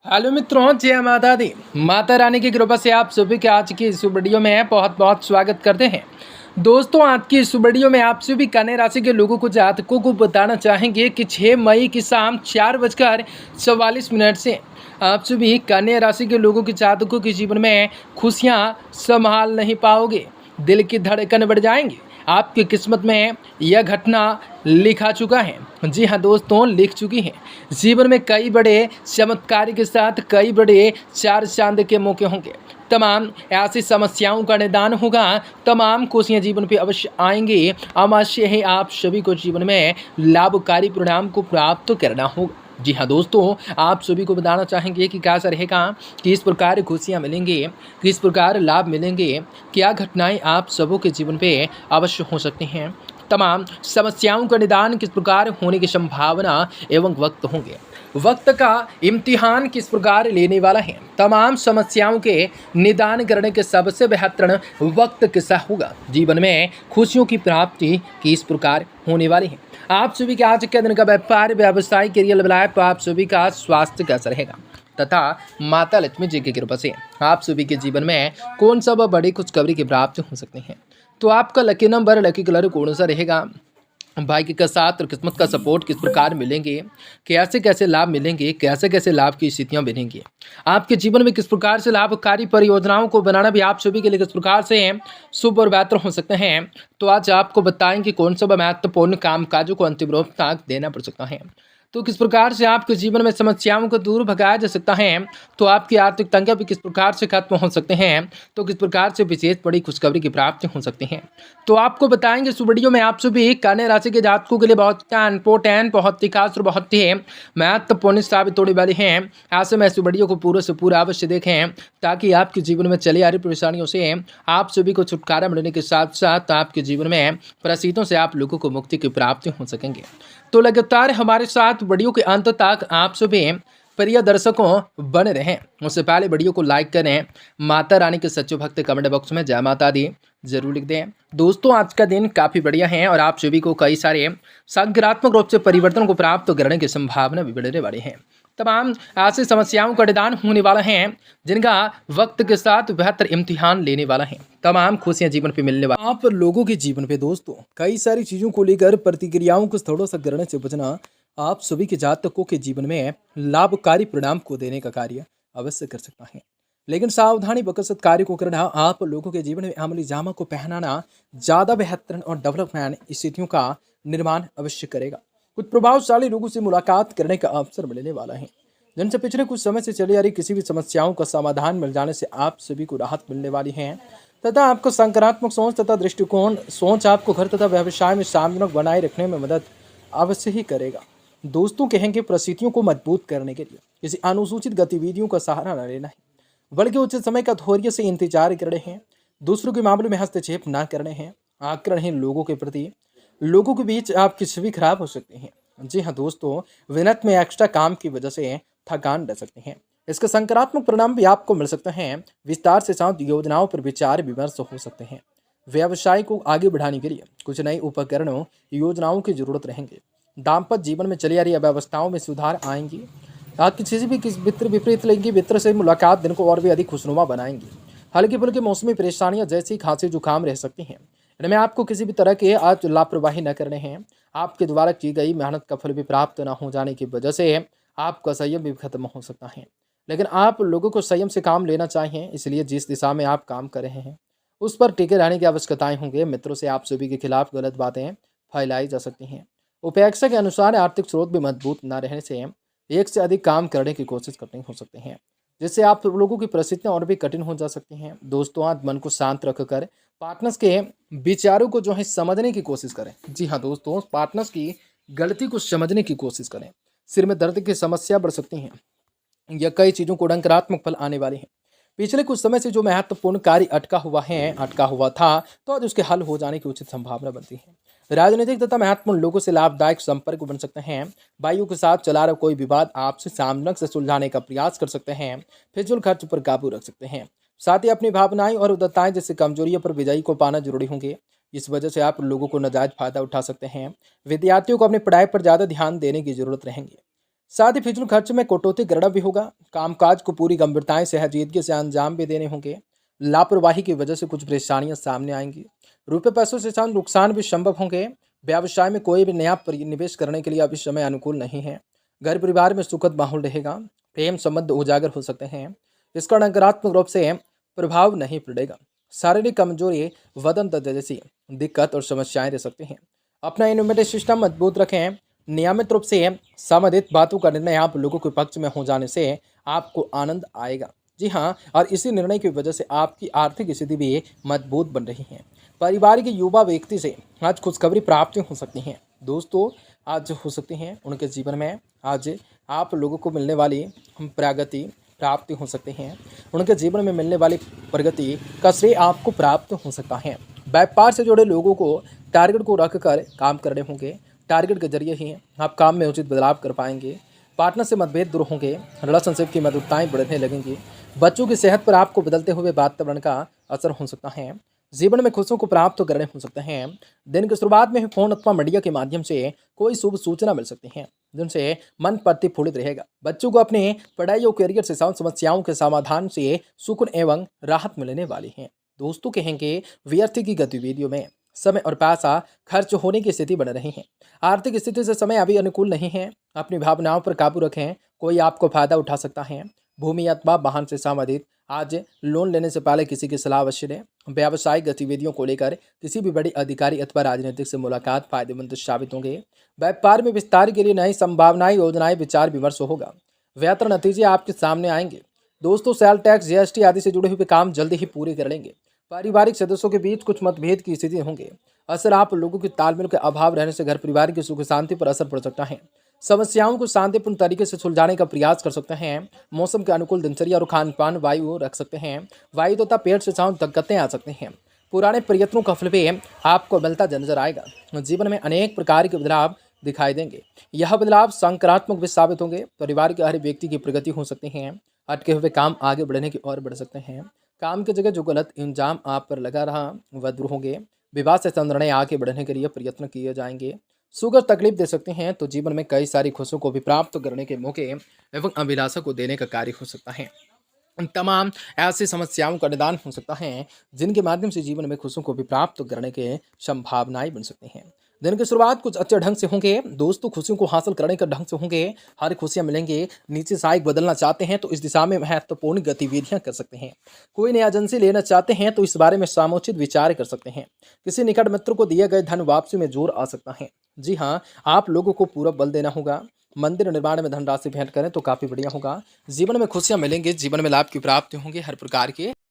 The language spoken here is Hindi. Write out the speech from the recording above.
हेलो मित्रों, जय माता दी। माता रानी की कृपा से आप सभी के आज की इस वीडियो में बहुत बहुत स्वागत करते हैं। दोस्तों, आज की इस वीडियो में आप सभी कन्या राशि के लोगों को जातकों को बताना चाहेंगे कि 6 मई की शाम 4:44 से आप सभी कन्या राशि के लोगों के जातकों के जीवन में खुशियां संभाल नहीं पाओगे। दिल की धड़कन बढ़ जाएंगी। आपकी किस्मत में यह घटना लिखा चुका है। जी हाँ दोस्तों, लिख चुकी है। जीवन में कई बड़े चमत्कार के साथ कई बड़े चार चांद के मौके होंगे। तमाम ऐसी समस्याओं का निदान होगा। तमाम खुशियाँ जीवन पे अवश्य आएंगी। अवश्य ही आप सभी को जीवन में लाभकारी परिणाम को प्राप्त करना होगा। जी हाँ दोस्तों, आप सभी को बताना चाहेंगे कि कैसा रहेगा, किस प्रकार खुशियाँ मिलेंगी, किस प्रकार लाभ मिलेंगे, क्या घटनाएं आप सबों के जीवन पे अवश्य हो सकती हैं, तमाम समस्याओं का निदान किस प्रकार होने की संभावना एवं वक्त होंगे, वक्त का इम्तिहान किस प्रकार लेने वाला है, तमाम समस्याओं के निदान करने के सबसे बेहतरीन वक्त किसा होगा, जीवन में खुशियों की प्राप्ति किस प्रकार होने वाली है, आप सभी के आज के दिन का व्यापार व्यवसाय करियर लाइफ, आप सभी का स्वास्थ्य कैसा रहेगा तथा माता लक्ष्मी जी की कृपा से आप सभी के जीवन में कौन सा वह बड़ी खुशखबरी की प्राप्ति हो सकती है। तो आपका लकी नंबर, लकी कलर कौन सा रहेगा, भाग्य का साथ और किस्मत का सपोर्ट किस प्रकार मिलेंगे, कैसे कैसे लाभ मिलेंगे, कैसे कैसे लाभ की स्थितियां बनेंगी, आपके जीवन में किस प्रकार से लाभकारी परियोजनाओं को बनाना भी आप सभी के लिए किस प्रकार से शुभ और बेहतर हो सकते हैं। तो आज आपको बताएंगे कौन सा महत्वपूर्ण काम काजों को अंतिम रूप तक देना पड़ सकता है, तो किस प्रकार से आपके जीवन में समस्याओं को दूर भगाया जा सकता है, तो आपकी आर्थिक तंगियां भी किस प्रकार से खत्म हो सकते हैं, तो किस प्रकार से विशेष बड़ी खुशखबरी की प्राप्ति हो सकती है। तो आपको बताएंगे इस वीडियो में आप सभी कन्या राशि के जातकों के लिए बहुत इंपॉर्टेंट, बहुत ही खास और बहुत ही महत्वपूर्ण साबित होने वाली है। ऐसे में इस वीडियो को पूरा से पूरा अवश्य देखें ताकि आपके जीवन में चली आ रही परेशानियों से आप सभी को छुटकारा मिलने के साथ साथ आपके जीवन में परिस्थितियों से आप लोगों को मुक्ति की प्राप्ति हो सकेंगे। तो लगातार हमारे साथ वीडियो के अंत तक आप सभी प्रिय दर्शकों बने रहें। उससे पहले वीडियो को लाइक करें, माता रानी के सच्चे भक्त कमेंट बॉक्स में जय माता दी जरूर लिख दें। दोस्तों, आज का दिन काफ़ी बढ़िया है और आप सभी को कई सारे सकारात्मक रूप से परिवर्तन को प्राप्त करने की संभावना भी बढ़ने वाली है। तमाम ऐसी समस्याओं का निदान होने वाला है जिनका वक्त के साथ बेहतर इम्तिहान लेने वाला है। तमाम खुशियां जीवन पे मिलने वाली आप लोगों के जीवन पे दोस्तों कई सारी चीज़ों को लेकर प्रतिक्रियाओं को थोड़ा सा करने से बचना आप सभी के जातकों के जीवन में लाभकारी परिणाम को देने का कार्य अवश्य कर सकता है। लेकिन सावधानी बकसत कार्य को करना आप लोगों के जीवन में अमली जामा को पहनाना ज़्यादा बेहतर और डेवलपमेंट स्थितियों का निर्माण अवश्य करेगा। कुछ प्रभावशाली लोगों से मुलाकात करने का अवसर मिलने वाला है जिनसे पिछले कुछ समय से चली आ रही किसी भी समस्याओं का समाधान मिल जाने से आप सभी को राहत मिलने वाली है तथा आपको सकारात्मक सोच तथा दृष्टिकोण सोच आपको घर तथा व्यवसाय में सामूहिक बनाए रखने में मदद अवश्य ही करेगा। दोस्तों, कहेंगे परिस्थितियों को मजबूत करने के लिए किसी अनुसूचित गतिविधियों का सहारा न लेना है, बल्कि उचित समय का धैर्य से इंतजार करने हैं, दूसरों के मामले में हस्तक्षेप न करने हैं, आक्रामक लोगों के प्रति लोगों के बीच आपकी छवि खराब हो सकती है। जी हाँ दोस्तों, विनत में एक्स्ट्रा काम की वजह से थकान रह सकते हैं। इसके सकारात्मक परिणाम भी आपको मिल सकते हैं। विस्तार से साथ योजनाओं पर विचार विमर्श हो सकते हैं। व्यवसाय को आगे बढ़ाने के लिए कुछ नए उपकरणों योजनाओं की जरूरत रहेंगे। दाम्पत्य जीवन में चली आ रही अव्यवस्थाओं में सुधार आएंगी। आप किसी भी किस मित्र विपरीत लेंगे, मित्र से मुलाकात दिन को और भी अधिक खुशनुमा बनाएंगी। हल्की फुल्की मौसमी परेशानियां जैसी खांसी जुकाम रह सकती हैं। इनमें आपको किसी भी तरह के आज लापरवाही न करने हैं। आपके द्वारा की गई मेहनत का फल भी प्राप्त न हो जाने की वजह से आपका संयम भी खत्म हो सकता है। लेकिन आप लोगों को संयम से काम लेना चाहिए, इसलिए जिस दिशा में आप काम कर रहे हैं उस पर टिके रहने की आवश्यकताएं होंगे। मित्रों से आप सभी के खिलाफ गलत बातें फैलाई जा सकती हैं। उपेक्षा के अनुसार आर्थिक स्रोत भी मजबूत न रहने से एक से अधिक काम करने की कोशिश करनी हो सकती है, जिससे आप लोगों की परिस्थितियां और भी कठिन हो जा सकती हैं। दोस्तों, आज मन को शांत रखकर पार्टनर्स के विचारों को जो है समझने की कोशिश करें। जी हाँ दोस्तों, पार्टनर्स की गलती को समझने की कोशिश करें। सिर में दर्द की समस्या बढ़ सकती हैं या कई चीज़ों को नकारात्मक फल आने वाले हैं। पिछले कुछ समय से जो महत्वपूर्ण कार्य अटका हुआ था, तो आज उसके हल हो जाने की उचित संभावना बनती है। राजनीतिक तथा महत्वपूर्ण लोगों से लाभदायक संपर्क बन सकते हैं। भाइयों के साथ चला रहा कोई विवाद आपसे सामने से सुलझाने का प्रयास कर सकते हैं। फिजूल खर्च पर काबू रख सकते हैं। साथ ही अपनी भावनाएं और उदारताएं जैसे कमजोरियों पर विजयी को पाना जरूरी होंगे। इस वजह से आप लोगों को नाजायज फायदा उठा सकते हैं। विद्यार्थियों को अपनी पढ़ाई पर ज़्यादा ध्यान देने की जरूरत रहेंगी। साथ ही फिजूल खर्च में कटौती करना भी होगा। कामकाज को पूरी गंभीरता से संजीदगी से अंजाम भी देने होंगे। लापरवाही की वजह से कुछ परेशानियां सामने आएंगी। रुपए पैसों से साथ नुकसान भी संभव होंगे। व्यवसाय में कोई भी नया निवेश करने के लिए अभी समय अनुकूल नहीं है। घर परिवार में सुखद माहौल रहेगा। प्रेम संबंध उजागर हो सकते हैं। इसका नकारात्मक रूप से प्रभाव नहीं पड़ेगा। शारीरिक कमजोरी, वजन दर्द जैसी दिक्कत और समस्याएं रह सकती हैं। अपना इम्यूनिटी सिस्टम मजबूत रखें। नियमित रूप से संबंधित बातों का निर्णय आप लोगों के पक्ष में हो जाने से आपको आनंद आएगा। जी हाँ, और इसी निर्णय की वजह से आपकी आर्थिक स्थिति भी मजबूत बन रही है। परिवार के युवा व्यक्ति से आज खुशखबरी प्राप्ति हो सकती हैं। दोस्तों, आज हो सकती हैं उनके जीवन में आज आप लोगों को मिलने वाली प्रगति प्राप्ति हो सकती हैं। उनके जीवन में मिलने वाली प्रगति का श्रेय आपको प्राप्त हो सकता है। व्यापार से जुड़े लोगों को टारगेट को रखकर काम करने होंगे। टारगेट के जरिए ही आप काम में उचित बदलाव कर पाएंगे। पार्टनर से मतभेद दूर होंगे। रिलेशनशिप की मधुरताएं बढ़ने लगेंगी। बच्चों की सेहत पर आपको बदलते हुए वातावरण का असर हो सकता है। जीवन में खुशियों को प्राप्त करने हो सकते हैं। दिन की शुरुआत में ही फोन अथवा मीडिया के माध्यम से कोई शुभ सूचना मिल सकती है, जिनसे मन प्रतिफलित रहेगा। बच्चों को अपने पढ़ाई और करियर से समस्याओं के समाधान से सुकून एवं राहत मिलने वाली है। दोस्तों, कहेंगे व्यर्थ की गतिविधियों में समय और पैसा खर्च होने की स्थिति बन रही है। आर्थिक स्थिति से समय अभी अनुकूल नहीं है। अपनी भावनाओं पर काबू रखें। कोई आपको फायदा उठा सकता है। भूमि अथवा वाहन से संबंधित आज लोन लेने से पहले किसी की सलाह अवश्य लें। व्यावसायिक गतिविधियों को लेकर किसी भी बड़ी अधिकारी अथवा राजनीतिक से मुलाकात फायदेमंद साबित होंगे। व्यापार में विस्तार के लिए नई संभावनाएं, योजनाएं, विचार विमर्श होगा। बेहतर नतीजे आपके सामने आएंगे। दोस्तों, सेल टैक्स, जीएसटी आदि से जुड़े हुए काम जल्दी ही पूरे कर लेंगे। पारिवारिक सदस्यों के बीच कुछ मतभेद की स्थिति होंगे। असर आप लोगों के तालमेल के अभाव रहने से घर परिवार की सुख शांति पर असर पड़ सकता है। समस्याओं को शांतिपूर्ण तरीके से सुलझाने का प्रयास कर सकते हैं। मौसम के अनुकूल दिनचर्या और खान पान वायु रख सकते हैं। वायु तथा पेट से दिक्कतें आ सकती हैं। पुराने प्रयत्नों का फल भी आपको मिलता नजर आएगा। जीवन में अनेक प्रकार के बदलाव दिखाई देंगे। यह बदलाव सकारात्मक भी साबित होंगे। परिवार के हर व्यक्ति की प्रगति हो सकती है। अटके हुए काम आगे बढ़ने की ओर बढ़ सकते हैं। काम की जगह जो गलत इंजाम आप पर लगा रहा वह दूर होंगे। विवाह से निर्णय आगे बढ़ने के लिए प्रयत्न किए जाएंगे। शुगर तकलीफ दे सकते हैं, तो जीवन में कई सारी खुशियों को भी प्राप्त करने के मौके एवं अभिलाषा को देने का कार्य हो सकता है। उन तमाम ऐसी समस्याओं का निदान हो सकता है जिनके माध्यम से जीवन में खुशियों को भी प्राप्त करने के संभावनाएं बन सकती हैं। दिन की शुरुआत कुछ अच्छे ढंग से होंगे। दोस्तों, खुशियों को हासिल करने के ढंग से होंगे। हर खुशियां मिलेंगे। नीचे से आय बदलना चाहते हैं तो इस दिशा में महत्वपूर्ण गतिविधियां कर सकते हैं। कोई नई एजेंसी लेना चाहते हैं तो इस बारे में समुचित विचार कर सकते हैं। किसी निकट मित्र को दिए गए धन वापसी में जोर आ सकता है। जी हाँ, आप लोगों को पूरा बल देना होगा। मंदिर निर्माण में धनराशि भेंट करें तो काफी बढ़िया होगा। जीवन में खुशियां मिलेंगी। जीवन में लाभ की प्राप्ति होंगी हर प्रकार के।